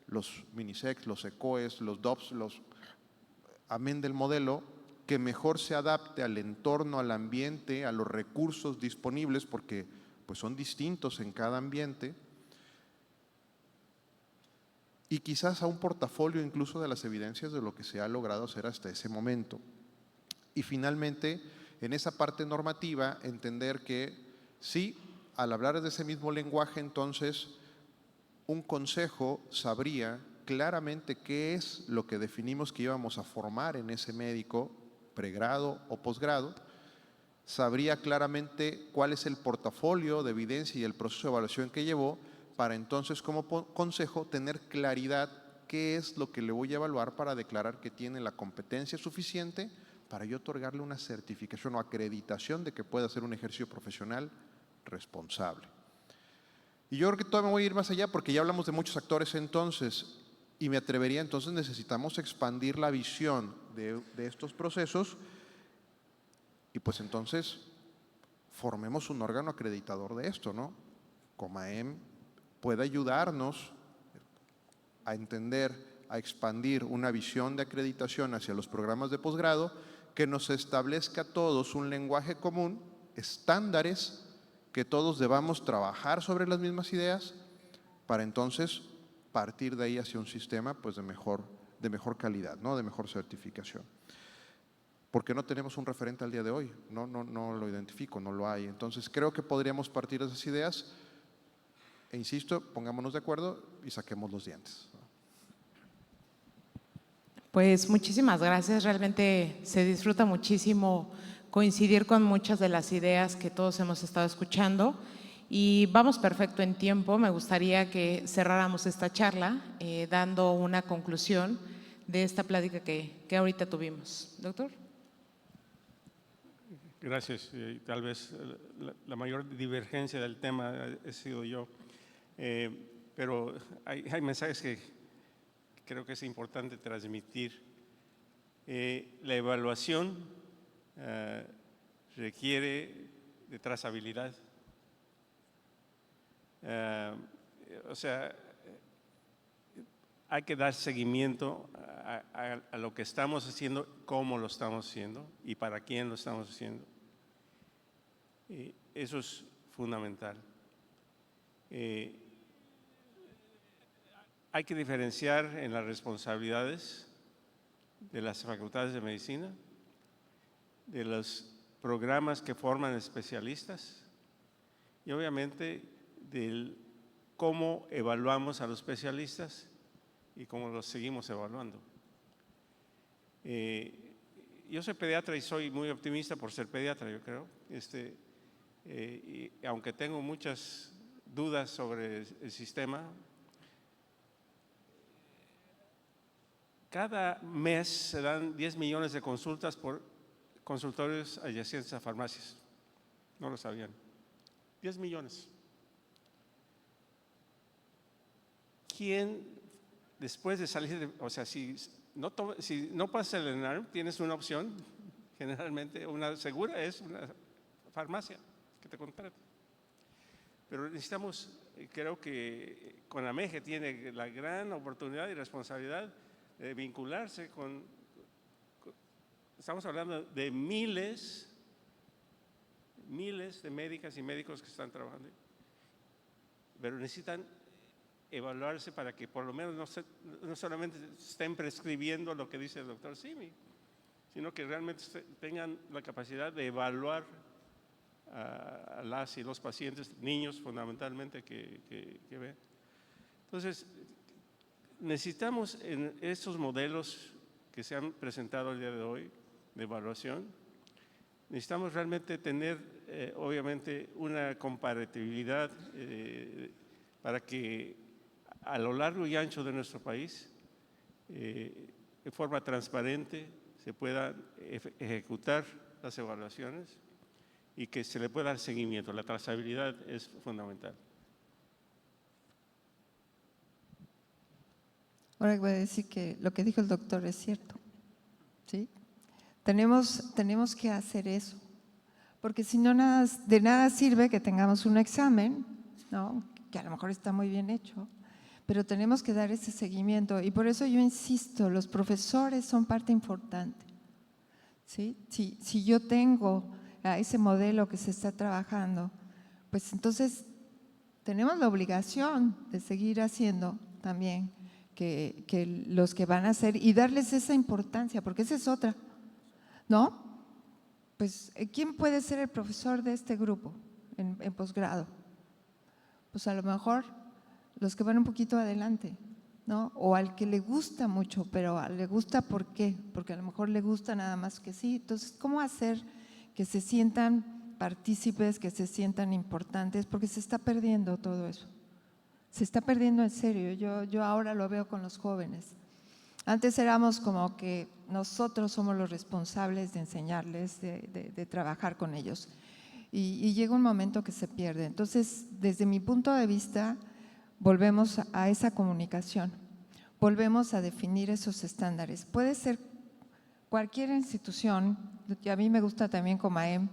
[SPEAKER 5] los MINISEC, los ECOES, los DOPS, amén del modelo, que mejor se adapte al entorno, al ambiente, a los recursos disponibles, porque pues son distintos en cada ambiente, y quizás a un portafolio incluso de las evidencias de lo que se ha logrado hacer hasta ese momento. Y finalmente, en esa parte normativa, entender que sí, al hablar de ese mismo lenguaje, entonces, un consejo sabría claramente qué es lo que definimos que íbamos a formar en ese médico, pregrado o posgrado, sabría claramente cuál es el portafolio de evidencia y el proceso de evaluación que llevó, para entonces como consejo tener claridad qué es lo que le voy a evaluar para declarar que tiene la competencia suficiente para yo otorgarle una certificación o acreditación de que pueda hacer un ejercicio profesional responsable. Y yo creo que todavía me voy a ir más allá porque ya hablamos de muchos actores entonces y me atrevería, entonces necesitamos expandir la visión de estos procesos y pues entonces formemos un órgano acreditador de esto, ¿no? COMAEM puede ayudarnos a entender, a expandir una visión de acreditación hacia los programas de posgrado que nos establezca a todos un lenguaje común, estándares que todos debamos trabajar sobre las mismas ideas para entonces partir de ahí hacia un sistema pues de mejor calidad, ¿no? De mejor certificación. Porque no tenemos un referente al día de hoy, no lo identifico, no lo hay. Entonces creo que podríamos partir de esas ideas e insisto, pongámonos de acuerdo y saquemos los dientes.
[SPEAKER 1] Pues muchísimas gracias, realmente se disfruta muchísimo coincidir con muchas de las ideas que todos hemos estado escuchando y vamos perfecto en tiempo. Me gustaría que cerráramos esta charla dando una conclusión de esta plática que ahorita tuvimos. Doctor.
[SPEAKER 4] Gracias. Tal vez la mayor divergencia del tema he sido yo, pero hay mensajes que creo que es importante transmitir. La evaluación requiere de trazabilidad. O sea, hay que dar seguimiento a lo que estamos haciendo, cómo lo estamos haciendo y para quién lo estamos haciendo. Eso es fundamental. Hay que diferenciar en las responsabilidades de las facultades de medicina, de los programas que forman especialistas y obviamente del cómo evaluamos a los especialistas y cómo los seguimos evaluando. yo soy pediatra y soy muy optimista por ser pediatra, yo creo. Y aunque tengo muchas dudas sobre el sistema, cada mes se dan 10 millones de consultas por consultorios adyacentes a farmacias. No lo sabían. 10 millones. ¿Quién, después de salir, o sea, si no pasas el ENARM, tienes una opción, generalmente una segura es una farmacia que te contrate. Pero necesitamos, creo que CONAMEGE tiene la gran oportunidad y responsabilidad de vincularse con, estamos hablando de miles de médicas y médicos que están trabajando, pero necesitan evaluarse para que por lo menos no solamente estén prescribiendo lo que dice el doctor Simi, sino que realmente tengan la capacidad de evaluar a las y los pacientes, niños fundamentalmente que ven. Entonces, necesitamos en estos modelos que se han presentado el día de hoy de evaluación, necesitamos realmente tener obviamente una comparatividad para que a lo largo y ancho de nuestro país, de forma transparente, se puedan ejecutar las evaluaciones y que se le pueda dar seguimiento. La trazabilidad es fundamental.
[SPEAKER 2] Ahora voy a decir que lo que dijo el doctor es cierto, ¿sí? Tenemos que hacer eso, porque si no, de nada sirve que tengamos un examen, ¿no? Que a lo mejor está muy bien hecho, pero tenemos que dar ese seguimiento y por eso yo insisto, los profesores son parte importante, ¿sí? Si yo tengo a ese modelo que se está trabajando, pues entonces tenemos la obligación de seguir haciendo también que los que van a hacer y darles esa importancia, porque esa es otra, ¿no? Pues, ¿quién puede ser el profesor de este grupo en posgrado? Pues a lo mejor los que van un poquito adelante, ¿no? O al que le gusta mucho, pero le gusta ¿por qué? Porque a lo mejor le gusta nada más que sí. Entonces, ¿cómo hacer que se sientan partícipes, que se sientan importantes? Porque se está perdiendo todo eso. Se está perdiendo en serio. Yo ahora lo veo con los jóvenes. Antes éramos como que nosotros somos los responsables de enseñarles, de trabajar con ellos. Y llega un momento que se pierde. Entonces, desde mi punto de vista, volvemos a esa comunicación, volvemos a definir esos estándares. Puede ser cualquier institución, y a mí me gusta también CONAEM,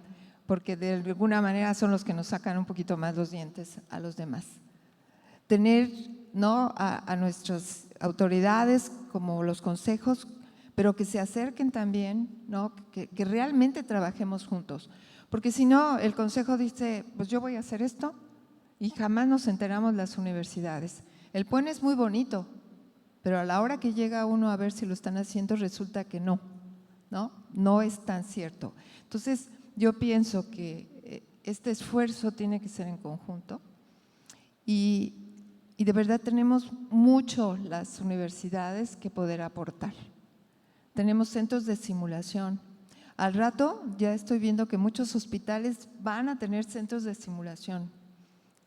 [SPEAKER 2] porque de alguna manera son los que nos sacan un poquito más los dientes a los demás. Tener, ¿no?, a nuestras autoridades como los consejos, pero que se acerquen también, ¿no?, que realmente trabajemos juntos. Porque si no, el consejo dice, pues yo voy a hacer esto y jamás nos enteramos las universidades. El PUEN es muy bonito, pero a la hora que llega uno a ver si lo están haciendo, resulta que no, no es tan cierto. Entonces, yo pienso que este esfuerzo tiene que ser en conjunto y de verdad tenemos mucho las universidades que poder aportar. Tenemos centros de simulación. Al rato ya estoy viendo que muchos hospitales van a tener centros de simulación.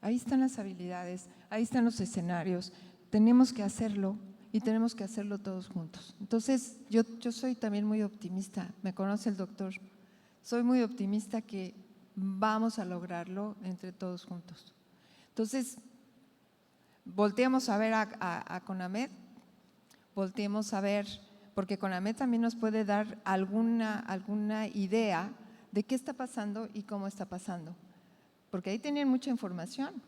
[SPEAKER 2] Ahí están las habilidades, ahí están los escenarios. Tenemos que hacerlo y tenemos que hacerlo todos juntos. Entonces, yo soy también muy optimista, me conoce el doctor. Soy muy optimista que vamos a lograrlo entre todos juntos. Entonces, volteemos a ver a CONAMED, volteemos a ver, porque CONAMED también nos puede dar alguna idea de qué está pasando y cómo está pasando, porque ahí tienen mucha información.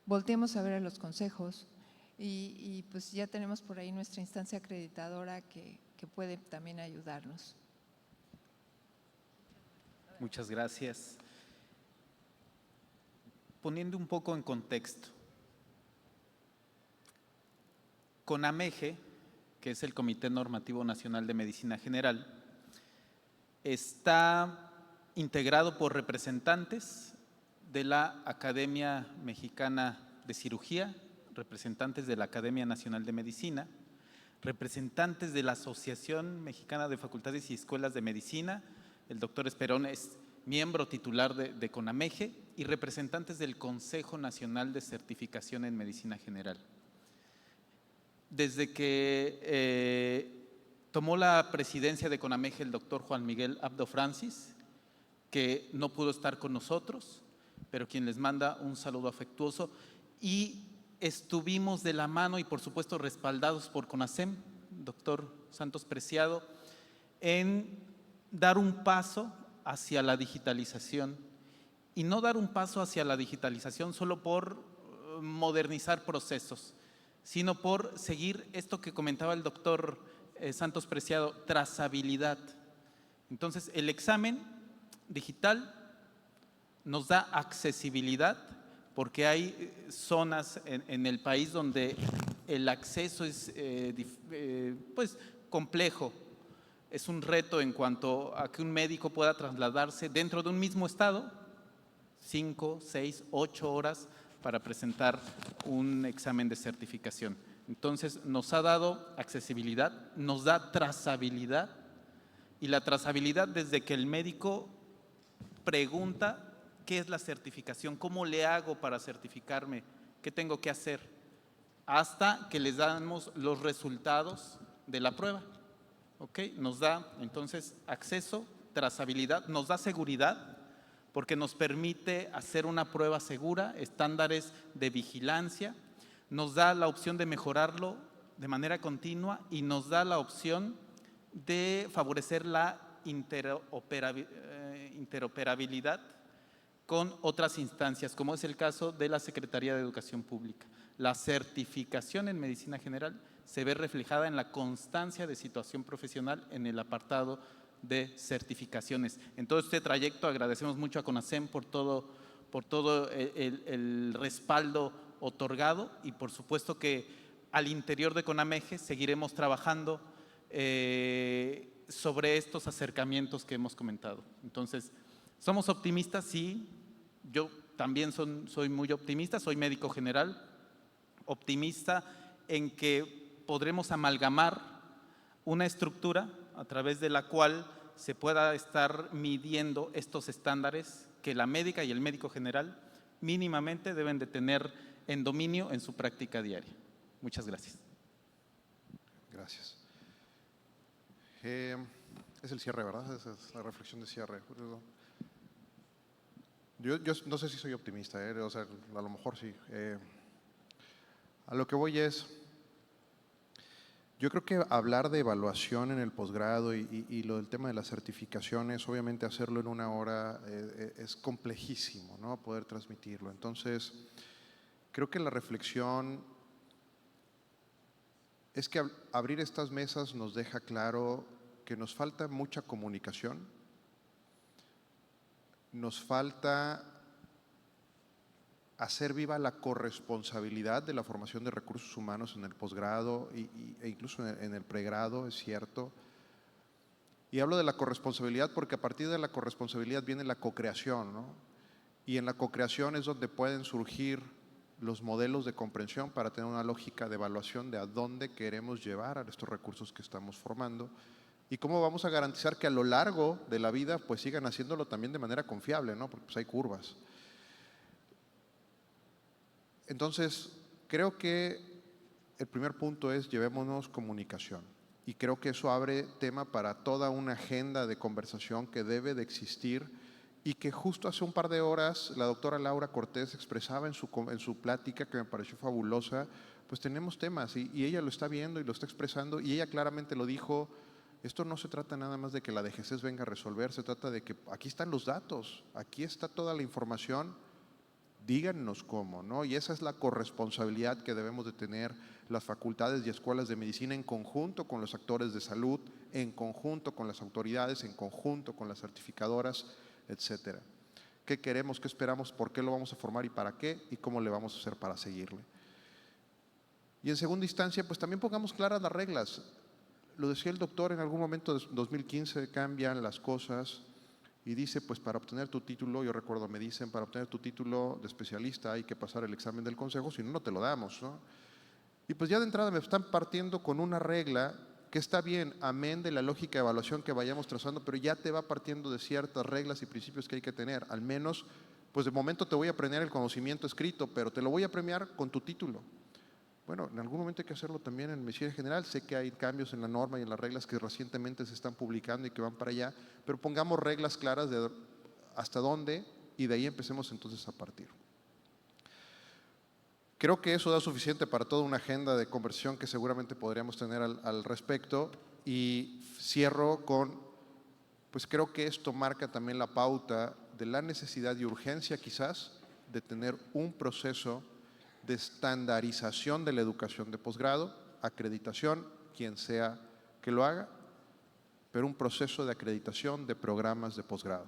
[SPEAKER 2] Volteemos a ver a los consejos y pues ya tenemos por ahí nuestra instancia acreditadora que puede también ayudarnos.
[SPEAKER 3] Muchas gracias. Poniendo un poco en contexto, CONAMEGE, que es el Comité Normativo Nacional de Medicina General, está integrado por representantes de la Academia Mexicana de Cirugía, representantes de la Academia Nacional de Medicina, representantes de la Asociación Mexicana de Facultades y Escuelas de Medicina, el doctor Esperón es miembro titular de CONAMEGE, y representantes del Consejo Nacional de Certificación en Medicina General. Desde que tomó la presidencia de CONAMEGE el doctor Juan Miguel Abdo Francis, que no pudo estar con nosotros, pero quien les manda un saludo afectuoso, y estuvimos de la mano y por supuesto respaldados por CONASEM, doctor Santos Preciado, en dar un paso hacia la digitalización, y no dar un paso hacia la digitalización solo por modernizar procesos, sino por seguir esto que comentaba el doctor Santos Preciado, trazabilidad. Entonces, el examen digital nos da accesibilidad, porque hay zonas en el país donde el acceso es pues complejo. Es un reto en cuanto a que un médico pueda trasladarse dentro de un mismo estado 5, 6, 8 horas para presentar un examen de certificación. Entonces, nos ha dado accesibilidad, nos da trazabilidad, y la trazabilidad desde que el médico pregunta qué es la certificación, cómo le hago para certificarme, qué tengo que hacer, hasta que les damos los resultados de la prueba. ¿Ok? Nos da entonces acceso, trazabilidad, nos da seguridad, porque nos permite hacer una prueba segura, estándares de vigilancia, nos da la opción de mejorarlo de manera continua y nos da la opción de favorecer la interoperabilidad con otras instancias, como es el caso de la Secretaría de Educación Pública. La certificación en medicina general se ve reflejada en la constancia de situación profesional en el apartado de certificaciones. En todo este trayecto agradecemos mucho a CONASEM por todo el respaldo otorgado, y por supuesto que al interior de CONAMEGE seguiremos trabajando sobre estos acercamientos que hemos comentado. Entonces, ¿somos optimistas? Sí, yo también soy muy optimista, soy médico general, optimista en que podremos amalgamar una estructura a través de la cual se pueda estar midiendo estos estándares que la médica y el médico general mínimamente deben de tener en dominio en su práctica diaria. Muchas gracias.
[SPEAKER 5] Gracias. Es el cierre, ¿verdad? Esa es la reflexión de cierre. Yo no sé si soy optimista, o sea, a lo mejor sí. A lo que voy es, yo creo que hablar de evaluación en el posgrado y lo del tema de las certificaciones, obviamente hacerlo en una hora es complejísimo, ¿no? Poder transmitirlo. Entonces, creo que la reflexión es que abrir estas mesas nos deja claro que nos falta mucha comunicación, nos falta hacer viva la corresponsabilidad de la formación de recursos humanos en el posgrado e incluso en el pregrado, es cierto. Y hablo de la corresponsabilidad porque a partir de la corresponsabilidad viene la cocreación, ¿no? Y en la cocreación es donde pueden surgir los modelos de comprensión para tener una lógica de evaluación de a dónde queremos llevar a estos recursos que estamos formando y cómo vamos a garantizar que a lo largo de la vida pues sigan haciéndolo también de manera confiable, ¿no? Porque pues hay curvas. Entonces, creo que el primer punto es llevémonos comunicación, y creo que eso abre tema para toda una agenda de conversación que debe de existir y que justo hace un par de horas la doctora Laura Cortés expresaba en su plática, que me pareció fabulosa. Pues tenemos temas y ella lo está viendo y lo está expresando, y ella claramente lo dijo. Esto no se trata nada más de que la DGCES venga a resolver, se trata de que aquí están los datos, aquí está toda la información, díganos cómo, ¿no? Y esa es la corresponsabilidad que debemos de tener las facultades y escuelas de medicina en conjunto con los actores de salud, en conjunto con las autoridades, en conjunto con las certificadoras, etcétera. ¿Qué queremos? ¿Qué esperamos? ¿Por qué lo vamos a formar y para qué? ¿Y cómo le vamos a hacer para seguirle? Y en segunda instancia, pues también pongamos claras las reglas. Lo decía el doctor, en algún momento de 2015 cambian las cosas y dice, pues para obtener tu título, yo recuerdo me dicen, para obtener tu título de especialista hay que pasar el examen del consejo, si no, no te lo damos, ¿no? Y pues ya de entrada me están partiendo con una regla que está bien, amén de la lógica de evaluación que vayamos trazando, pero ya te va partiendo de ciertas reglas y principios que hay que tener. Al menos, pues de momento te voy a premiar el conocimiento escrito, pero te lo voy a premiar con tu título. Bueno, en algún momento hay que hacerlo también en medicina general. Sé que hay cambios en la norma y en las reglas que recientemente se están publicando y que van para allá, pero pongamos reglas claras de hasta dónde y de ahí empecemos entonces a partir. Creo que eso da suficiente para toda una agenda de conversión que seguramente podríamos tener al respecto, y cierro con, pues creo que esto marca también la pauta de la necesidad y urgencia quizás de tener un proceso de estandarización de la educación de posgrado, acreditación, quien sea que lo haga, pero un proceso de acreditación de programas de posgrado.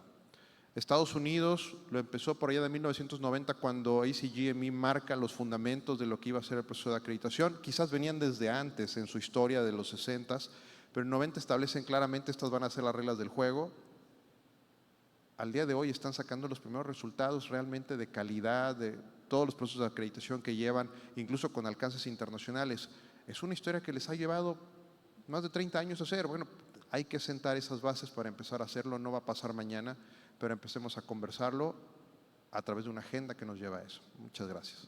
[SPEAKER 5] Estados Unidos lo empezó por allá de 1990 cuando ACGME marca los fundamentos de lo que iba a ser el proceso de acreditación. Quizás venían desde antes en su historia de los 60s, pero en 90 establecen claramente estas van a ser las reglas del juego. Al día de hoy están sacando los primeros resultados realmente de calidad, de todos los procesos de acreditación que llevan, incluso con alcances internacionales. Es una historia que les ha llevado más de 30 años hacer. Bueno, hay que sentar esas bases para empezar a hacerlo, no va a pasar mañana, pero empecemos a conversarlo a través de una agenda que nos lleva a eso. Muchas gracias.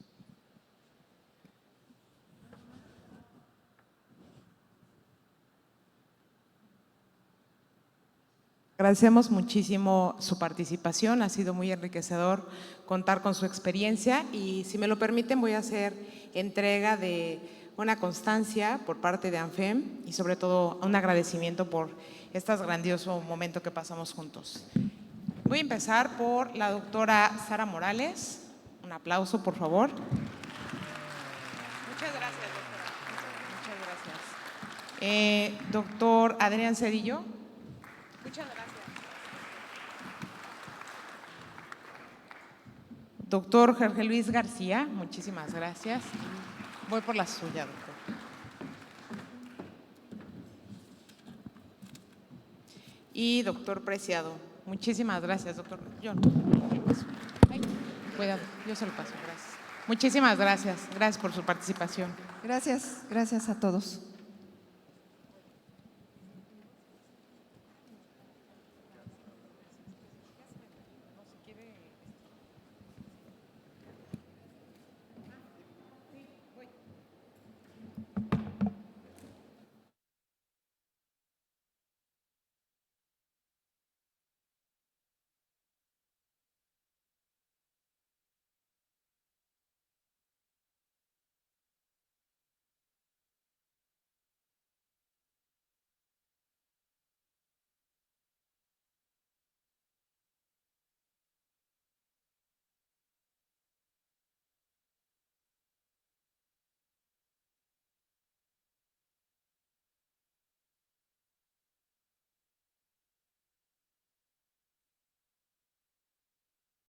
[SPEAKER 1] Agradecemos muchísimo su participación, ha sido muy enriquecedor contar con su experiencia y si me lo permiten voy a hacer entrega de una constancia por parte de ANFEM y sobre todo un agradecimiento por este grandioso momento que pasamos juntos. Voy a empezar por la doctora Sara Morales. Un aplauso, por favor. Muchas gracias, doctora. Muchas gracias. Doctor Adrián Cedillo. Muchas gracias. Doctor Jorge Luis García, muchísimas gracias. Voy por la suya, doctor. Y doctor Preciado, muchísimas gracias, doctor. Ay, cuidado, yo se lo paso, gracias. Muchísimas gracias, gracias por su participación.
[SPEAKER 2] Gracias a todos.